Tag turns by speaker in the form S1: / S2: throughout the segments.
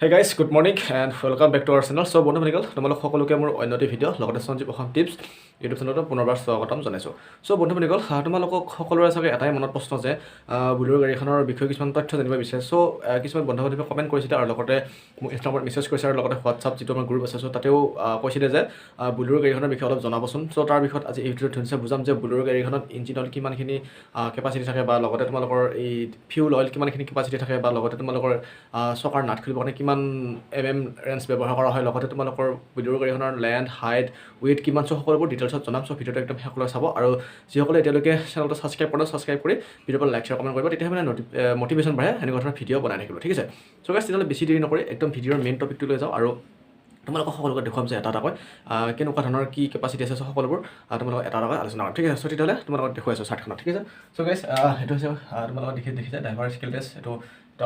S1: Hey guys, good morning and welcome back to our channel. So বন্ধু বান্ধৱীসকল তোমালোক সকলোকে মোৰ অন্যটি ভিডিঅ' লগতে সঞ্জীৱ অসম টিপছ ইউটিউব চেনেলত পুনৰবাৰ স্বাগতম জনাইছোঁ। চ' বন্ধু বান্ধৱীসকল তোমালোকক সকলোৰে চাগে এটাই মনত প্ৰশ্ন যে বুলেৰো গাড়ীখনৰ বিষয়ে কিছুমান তথ্য জানিব বিচাৰে। চ' কিছুমান বন্ধু বান্ধৱীয়ে কমেণ্ট কৰিছিলে আৰু লগতে মোক ইনষ্টাগ্ৰামত মেছেজ কৰিছে আৰু লগতে হোৱাটছআপ যিটো আমাৰ গ্ৰুপ আছে চ' তাতেও কৈছিলে যে বুলেৰো গাড়ীখনৰ বিষয়ে অলপ জনাবচোন। চ' তাৰ বিষয়ত আজি এই ভিডিঅ'ত ধুনীয়াকৈ বুজাম যে বুলেৰো গাড়ীখনত ইঞ্জিন অইল কিমানখিনি কেপাচিটি থাকে বা লগতে তোমালোকৰ এই ফিউল অইল কিমানখিনি কেপাচিটি থাকে বা লগতে তোমালোকৰ চকাৰ নাট খুলিবৰ কাৰণে কিমান ৰেঞ্জ ব্যৱহাৰ কৰা হয়, লগতে তোমালোকৰ বুলেৰো গাড়ীখনৰ লেন্থ হাইট ৱেইট কিমান চ' সকলোবোৰ ডিটেইলছত জনাম। চ' ভিডিঅ'টো একদম শেষলৈ চাব আৰু যিসকলে এতিয়ালৈকে চেনেলটো ছাবস্ক্ৰাইব কৰি ভিডিঅ'টো লাইক শ্বেয়াৰ কমেণ্ট কৰিব, তেতিয়া মানে মটিভেশ্যন বাঢ়ে এনেকুৱা ধৰণৰ ভিডিঅ' বনাই থাকিব, ঠিক আছে। চ' গাইছ তেতিয়াহ'লে বেছি দেৰি নকৰি একদম ভিডিঅ'ৰ মেইন টপিকটো লৈ যাওঁ আৰু তোমালোকক সকলোকে দেখুৱাম যে এটা এটাকৈ কেনেকুৱা ধৰণৰ কি কেপাচিটি আছে সকলোবোৰ তোমালোকক এটা এটাকৈ আলোচনা কৰিম, ঠিক আছে। চ' তেতিয়াহ'লে তোমালোকক দেখুৱাই আছোঁ চাৰ্টখনত, ঠিক আছে। চ' গাইছ সেইটো হৈছে তোমালোকক দেখিছে ড্ৰাইভাৰ স্কিল টেষ্ট, এইটো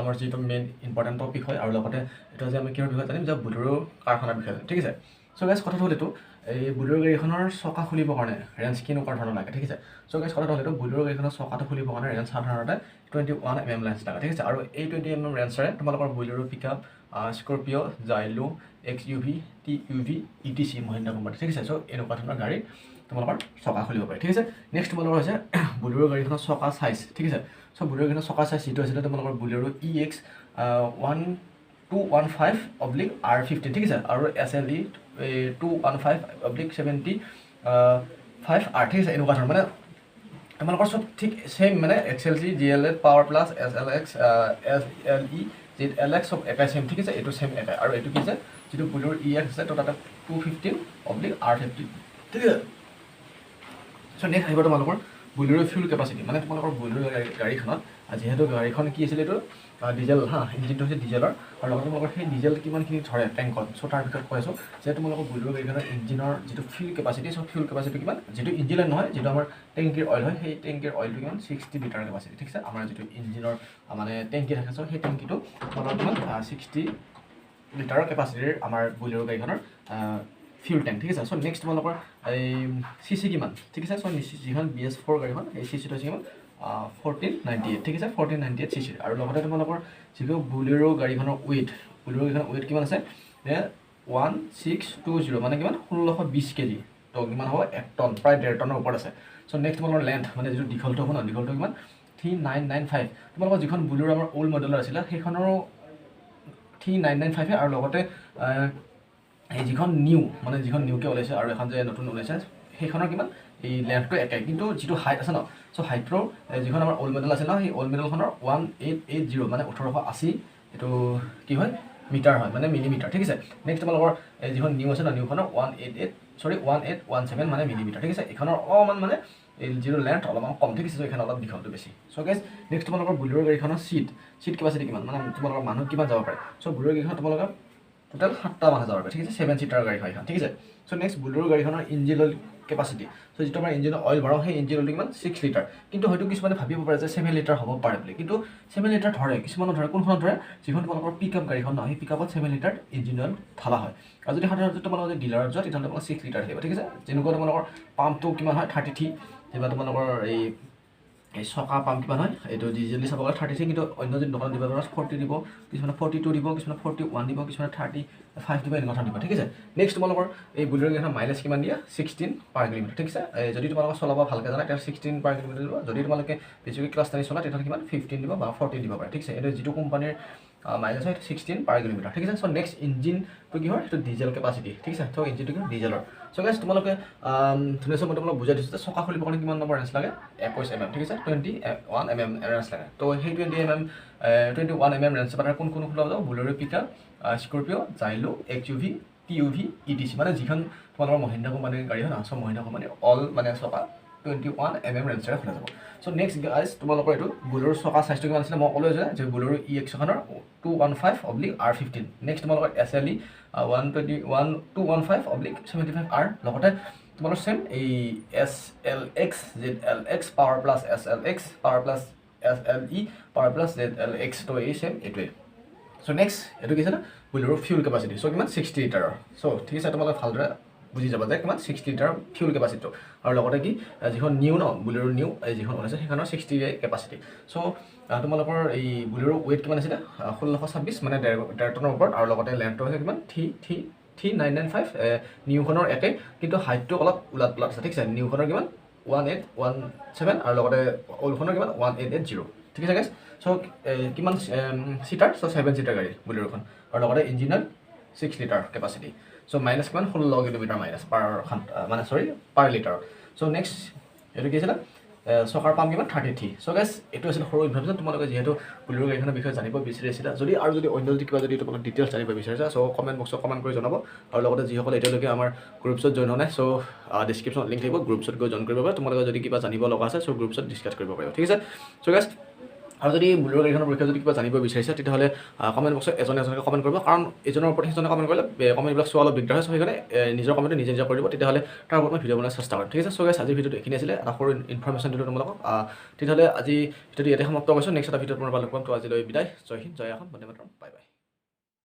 S1: আমাৰ যিটো মেইন ইম্পৰ্টেণ্ট টপিক হয় আৰু লগতে এইটো আজি আমি কিহৰ বিষয়ে জানিম যে বুলেৰো কাৰখনৰ বিষয়ে, ঠিক আছে। চ' গাইছ কথাটো হ'ল এইটো এই বুলেৰো গাড়ীখনৰ চকা খুলিবৰ কাৰণে ৰেঞ্জ কেনেকুৱা ধৰণৰ লাগে, ঠিক আছে। চ' গাইছ কথাটো হ'ল এইটো বুলেৰো গাড়ীখনৰ চকাটো খুলিবৰ কাৰণে ৰেঞ্জ সাধাৰণতে 21 mm ৰেঞ্জ লাগে, ঠিক আছে। আৰু এই 20 mm ৰেঞ্জৰে তোমালোকৰ Bolero pickup Scorpio' Xylo XUV TUV ETC Mahindra company, ঠিক আছে। চ' এনেকুৱা ধৰণৰ গাড়ী তোমালোকৰ চকা খুলিব পাৰে, ঠিক আছে। নেক্সট তোমালোকৰ হৈছে বুলেৰো গাড়ীখনৰ চকা চাইজ, ঠিক আছে। চ' বুলেৰো গাড়ীখনৰ চকা চাইজ যিটো আছিলে তোমালোকৰ বুলেৰো EX 1215/R15, ঠিক আছে। আৰু SLE 215/75R, ঠিক আছে। এনেকুৱা ধৰণৰ মানে তোমালোকৰ চব ঠিক ছেইম মানে XLG GLA power plus SLX SLE ZLX চব একাই ছেইম, ঠিক আছে। এইটো ছেইম একাই আৰু এইটো কি আছে যিটো বুলেৰো EX আছে তো তাতে 215/R15, ঠিক আছে। চ' নেক্সট আহিব তোমালোকৰ বুলেৰো ফিউল কেপাচিটি, মানে তোমালোকৰ বুলেৰো গাড়ীখনত যিহেতু গাড়ীখন কি আছিলে এইটো ডিজেল ইঞ্জিনটো হৈছে ডিজেলৰ আৰু লগতে তোমালোকৰ সেই ডিজেল কিমানখিনি ধৰে টেংকত। চ' তাৰ বিষয়ে কৈ আছোঁ যে তোমালোকৰ বুলেৰো গাড়ীখনৰ ইঞ্জিনৰ যিটো ফিউল কেপাচিটি, চ' ফিউল কেপাচিটি কিমান, যিটো ইঞ্জিন অইল নহয় যিটো আমাৰ টেংকিৰ অইল হয় সেই টেংকিৰ অইলটো কিমান 60 লিটাৰ কেপাচিটি, ঠিক আছে। আমাৰ যিটো ইঞ্জিনৰ মানে টেংকি থাকে চ' সেই টেংকিটো তোমালোকৰ কিমান 60 লিটাৰৰ কেপাচিটিৰ আমাৰ বুলেৰো গাড়ীখনৰ ফিউল টেংক, ঠিক আছে। চ' নেক্সট তোমালোকৰ এই CC কিমান, ঠিক আছে। চ' যিখন BS4 গাড়ীখন এই CCটো হৈছে কিমান 1498, ঠিক আছে। 1498 CC আৰু লগতে তোমালোকৰ যিটো বুলেৰো গাড়ীখনৰ বুলেৰো গাড়ীখনৰ ৱেইট কিমান আছে 1620, মানে কিমান 1620 kg, তো কিমান হ'ব 1 টন, প্ৰায় 1.5 টনৰ ওপৰত আছে। চ' নেক্সট তোমালোকৰ লেন্থ মানে যিটো দীঘলটো হ'ব ন, দীঘলটো কিমান 3995, তোমালোকৰ যিখন বুলেৰো আমাৰ অল্ড মডেলৰ আছিলে সেইখনৰো 3995 আৰু লগতে এই যিখন যিখন নিউকৈ ওলাইছে আৰু এখন যে নতুন ওলাইছে সেইখনৰ কিমান এই লেন্থটো একে, কিন্তু যিটো হাইট আছে ন, চ' হাইটৰ যিখন আমাৰ অল্ড মডেল আছিল ন সেই অল্ড মডেলখনৰ 1880 মানে 1880 এইটো কি হয় মিটাৰ হয়, মানে মিলিমিটাৰ, ঠিক আছে। নেক্সট তোমালোকৰ যিখন নিউ আছে ন নিউখনৰ 1817 মানে মিলিমিটাৰ, ঠিক আছে। এইখনৰ অলপমান মানে এই যিটো লেন্থ অলপমান কম, ঠিক আছে। চ' এইখন অলপ দীঘলটো বেছি। চ' গাইছ নেক্সট তোমালোকৰ বুলেৰো গাড়ীখনৰ চিট কেপাচিটি কিমান, মানে তোমালোকৰ মানুহ কিমান যাব পাৰে। চ' বুলেৰো গাড়ীখনত তোমালোকৰ টোটেল 7টা মানুহ যাব পাৰে, ঠিক আছে। 7 চিটাৰ গাড়ী হয় এখন, ঠিক আছে। চ' নেক্সট বুলেৰো গাড়ীখনৰ ইঞ্জিন অইল কেপাচিটি, চ' যিটো আমাৰ ইঞ্জিনৰ অইল ভৰাওঁ সেই ইঞ্জিন অইলটো কিমান 6 লিটাৰ, কিন্তু হয়তো কিছুমানে ভাবিব পাৰে যে 7 লিটাৰ হ'ব পাৰে বুলি, কিন্তু 7 লিটাৰ ধৰে কিছুমানৰ ধৰে, কোনখনত ধৰে যিখন তোমালোকৰ পিকআপ গাড়ীখন ন সেই পিকআপত 7 লিটাৰ ইঞ্জিন অইল ঢালা হয়। আৰু যদি সাধাৰণতে তোমালোকৰ যদি ডিলাৰত যোৱা তেতিয়াহ'লে তোমালোকৰ 6 লিটাৰ থাকিব, ঠিক আছে। যেনেকুৱা তোমালোকৰ পাম্পটো কিমান হয় 33, যেনিবা তোমালোকৰ এই চকা পাম্প কিমান হয় এইটো ডিজেলি চাব গ'লে 33, কিন্তু অন্য যদি দোকানত দিব পাৰা 40 দিব, কিছুমানে 42 দিব, কিছুমানে 41 দিব, কিছুমানে 35 দিব, এনেকুৱা দিব, ঠিক আছে। নেক্সট তোমালোকৰ এই বুলেৰো গাড়ীখনৰ মাইলেজ কিমান দিয়ে 16/কিলোমিটাৰ, ঠিক আছে। যদি তোমালোকৰ চলাব ভালকৈ জানা তেতিয়া 16/কিলোমিটাৰ দিব, যদি তোমালোকে বেছিকৈ ক্লাছ টানি চলা তেতিয়াহ'লে কিমান 15 দিব বা 14 দিব পাৰে, ঠিক আছে। এইটো যিটো কোম্পানীৰ মাইলেজ হয় 16/কিলোমিটাৰ, ঠিক আছে। চ' নেক্সট ইঞ্জিনটো কি হয় সেইটো ডিজেল কেপাচিটি, ঠিক আছে। চ' ইঞ্জিনটো কি ডিজেলৰ। চ' গাইছ তোমালোকে ধুনীয়াকৈ মই তোমালোক বুজাই দিছোঁ যে চকা খুলিবৰ কাৰণে কিমান নম্বৰ ৰেঞ্জ লাগে 21 mm, ঠিক আছে। 21 mm ৰেঞ্জ লাগে, তো সেই 21 mm ৰেঞ্জ মানে কোন খোলা যাব Bolero pickup Scorpio' Xylo XUV TUV ETC, মানে যিখন তোমালোকৰ মহিন্দ্ৰা কোম্পানীৰ গাড়ী হয় ন, চ' মহিন্দ্ৰা কোম্পানীৰ অল মানে চকা 21 mm ৰেঞ্জৰে খোলা যাব। চ' নেক্সট গাইজ তোমালোকৰ এইটো বুলেৰো চকা চাইজটো কিমান আছিলে মই ক'লোঁ যে বুলেৰো EX খনৰ 215/R15, নেক্সট তোমালোকৰ SLE 215/75R, লগতে তোমালোকৰ ছেম এই SLX ZLX power plus SLX power plus SLE power plus ZLX, তো এই ছেম এইটোৱে। চ' নেক্সট এইটো কি আছে বুলেৰো ফিউল কেপাচিটি, চ' কিমান 60 লিটাৰৰ। চ' ঠিক আছে তোমালোকে ভালদৰে বুজি যাবা যে কিমান 60 লিটাৰ ফিউল কেপাচিটিটো আৰু লগতে কি যিখন নিউ ন বুলেৰো নিউ যিখন ওলাইছে সেইখনৰ 60 কেপাচিটি চ' তোমালোকৰ এই বুলেৰো ৱেইট কিমান আছিলে 1626 মানে 1.5 টনৰ ওপৰত আৰু লগতে লেন্থটো হৈছে কিমান 3995 নিউখনৰ একে কিন্তু হাইটটো অলপ উলাট পুলাট আছে ঠিক আছে নিউখনৰ কিমান 1817 আৰু লগতে অল্ডখনৰ কিমান 1880 ঠিক আছে গাইজ চ' কিমান চিটাৰ চ' 7 চিটাৰ গাড়ী বুলেৰোখন আৰু লগতে ইঞ্জিনৰ 6 লিটাৰ কেপাচিটি চ' মাইনাছ কিমান 16 কিলোমিটাৰ মাইনাছ পাৰ লিটাৰ চ' নেক্সট এইটো কি আছিলে চকাৰ পাম কিমান 33 চ' গাইজ এইটো আছিল সৰু ইনফৰমেশ্যন তোমালোকে যিহেতু বুলেৰো গাড়ীখনৰ বিষয়ে জানিব বিচাৰিছিলা যদি অন্য কিবা যদি তোমালোকে ডিটেইলছ জানিব বিচাৰিছা চ' কমেণ্ট বক্সত কমেণ্ট কৰি জনাব আৰু লগতে যিসকলে এতিয়ালৈকে আমাৰ গ্ৰুপছত জইন হোৱা নাই চ' ডিছক্ৰিপশ্যনত লিংক থাকিব গ্ৰুপছত গৈ জইন কৰিব পাৰে তোমালোকে যদি কিবা জানিব লগা আছে চ' গ্ৰুপছত ডিছকাছ কৰিব পাৰিব ঠিক আছে চ' গাইজ আৰু যদি বুলেৰো গাড়ীখনৰ বিষয়ে যদি কিবা জানিব বিচাৰিছে তেতিয়াহ'লে কমেণ্ট বক্সত এজনকে কমেণ্ট কৰিব কাৰণ এজনৰ ওপৰত সিজনে কমেণ্ট কৰিলে কমেণ্টবিলাক চোৱা অলপ দিগদাৰ হয় চ' সেইকাৰণে নিজৰ কমেণ্টটো নিজে কৰিব তেতিয়াহ'লে তাৰ ওপৰত মই ভিডিঅ' বনাই চেষ্টা কৰিম ঠিক আছে চ' গাইজ আজিৰ ভিডিঅ'টো এইখিনি আছিলে এটা সৰু ইনফৰমেশ্যন দিলোঁ তোমালোকক তেতিয়াহ'লে আজি ভিডিঅ'টো ইয়াতে সমাপ্ত কৰিছোঁ নেক্সট এটা ভিডিঅ'ত পুনৰ লগ পাম তো আজিলৈ বিদায় জয় হিন্দ জয় অসম বন্দে মাতৰম বাই বাই